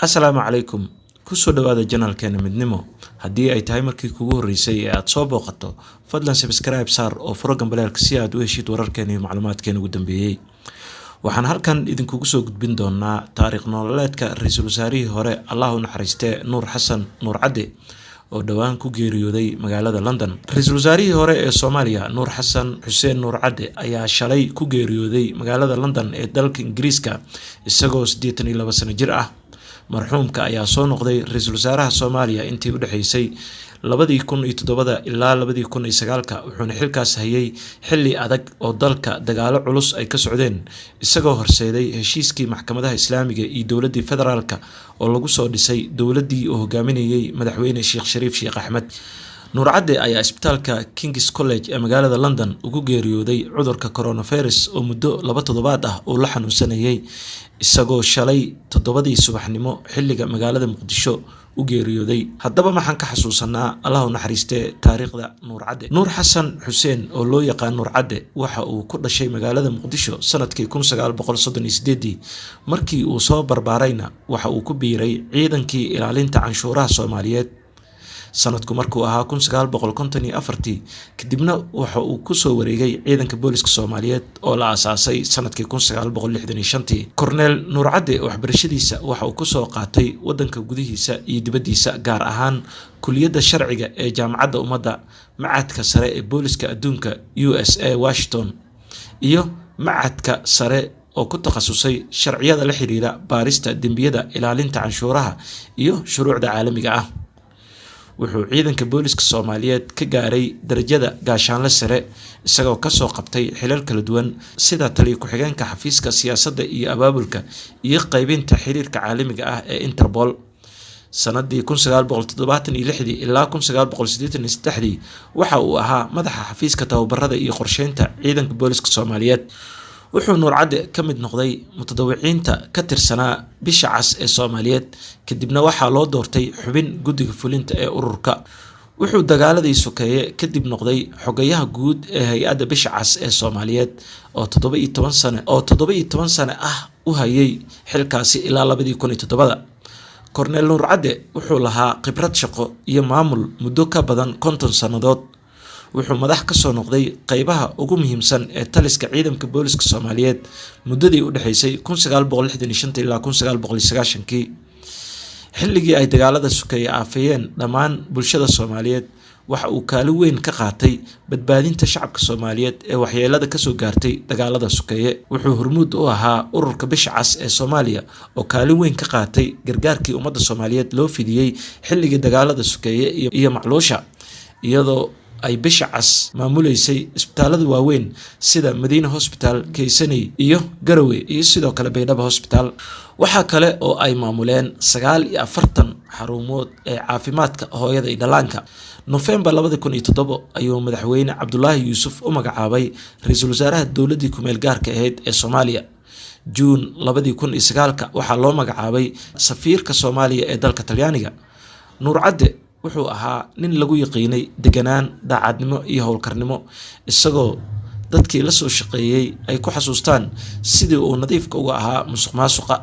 Asalaamu calaykum. Ku soo dhawaada channelkeena Midnimo. Haddii ay tahay markii kugu horeysay ee aad soo booqato, fadlan subscribe saar oo furo gambaleelka si aad u heshid wararkeena iyo macluumaadkeena ugu dambeeyay. Waxaan halkan idinkugu soo gudbin doonaa taariikh nololeedka ra'iisul wasaarihii hore Allah u naxariistay Nuur Xasan Nuur Cadde oo dhawaan ku geeriyooday magaalada London. Ra'iisul wasaarihii hore ee Soomaaliya Nuur Xasan Xuseen Nuur Cadde ayaa shalay ku geeriyooday magaalada London ee dalka Ingiriiska isagoo 82 sano jir ah. marxuumka ayaa soo noqday ra'iisul wasaaraha Soomaaliya intii u dhaxaysay 2007 ilaa 2009 wuxuuna xilkaas hayay xilli adag oo dalka dagaalo culus ay ka socdeen isagoo horseeday heshiiskii maxkamadaha Islaamiga iyo dawladda federaalka oo lagu soo dhisay dawladdii uu hogaaminayay madaxweyne Sheekh Shariif Sheekh Axmed. Nuur Cadde ayaa isbitaalka King's College ee magaalada London ugu geeriyooday cudurka coronavirus oo muddo 2 toddobaad ah uu la xanuunsanayay isagoo shalay 7 subaxnimo xilliga magaalada Muqdisho u geeriyooday. Haddaba maxaan ka xasuusanaa Allah u naxariistay taariikhda Nuur Cadde. Nuur Xasan Xuseen oo loo yaqaan Nuur Cadde waxa uu ku dhashay magaalada Muqdisho sanadkii 1938 markii uu soo barbaarayna waxa uu ku biiray ciidankii ilaalinta canshuuraha Soomaaliyeed sanadku markuu ahaa 1954 kadibna waxa uu ku soo wareegay ciidanka booliska Soomaaliyeed oo la aasaasay sanadkii 1965. Cornel Nuur Cadde waxbarashadiisa waxa uu ku soo qaatay wadanka gudihiisa iyo dibaddiisa gaar ahaan kulliyadda sharciga ee jaamacadda ummadda, macadka sare ee booliska adduunka USA Washington iyo macadka sare oo ku takhasusay sharciyada la xiriira baarista dembiyada, ilaalinta canshuuraha iyo shuruucda caalamiga ah. wuxuu ciidanka booliska Soomaaliyeed ka gaaray darajada gaashaanle sare isagoo ka soo qabtay xilal kala duwan sida taliye ku-xigeenka xafiiska siyaasadda iyo abaabulka iyo qaybinta xiriirka caalamiga ah ee Interpol. sanadii 1976 ilaa 1983 waxa uu ahaa madaxa xafiiska tababarada iyo qorsheynta ciidanka booliska Soomaaliyeed. wuxuu Nuur Cadde ka mid noqday mutadawiciinta ka tirsanaa Bisha Cas ee Soomaaliyeed kadibna waxaa loo doortay xubin guddiga fulinta ee ururka. wuxuu dagaaladii sokeeye kadib noqday xogayaha guud ee hay'adda Bisha Cas ee Soomaaliyeed oo 17 sano ah u hayay xilkaasi ilaa 2007. Cornel Nuur Cadde wuxuu lahaa khibrad shaqo iyo maamul muddo ka badan 50 sanadood. wuxuu madax ka soo noqday qaybaha ugu muhiimsan ee taliska ciidanka booliska Soomaaliyeed muddadii u dhaxaysay 1965 ilaa 1990. xilligii ay dagaalada sokeeye aafayeen dhammaan bulshada Soomaaliyeed waxa uu kaalin weyn ka qaatay badbaadinta shacabka Soomaaliyeed ee waxyeelada ka soo gaartay dagaalada sokeeye. wuxuu hormuud u ahaa ururka Bisha Cas ee Soomaaliya oo kaalin weyn ka qaatay gargaarkii ummadda Soomaaliyeed loo fidiyay xilligii dagaalada sokeeye iyo macluusha, iyadoo ay Bisha Cas maamuleysay isbitaalada waaweyn sida Madiina Hospital, Kaysaney iyo Garowe iyo sidoo kale Baydhabo Hospital. waxa kale oo ay maamuleen 49 xarumood ee caafimaadka hooyada iyo dhallaanka. November 2007 ayuu madaxweyne Cabdullaahi Yuusuf u magacaabay ra'iisul wasaaraha dawladdii ku meel gaarka ahayd ee Soomaaliya. June 2009 waxaa loo magacaabay safiirka Soomaaliya ee dalka Talyaaniga. Nuur Cadde wuxuu ahaa nin lagu yaqiinay deganaan, daacadnimo iyo howlkarnimo isagoo dadkii la soo shaqeeyay ay ku xasuustaan sidii uu nadiifka uga ahaa musuqmaasuqa.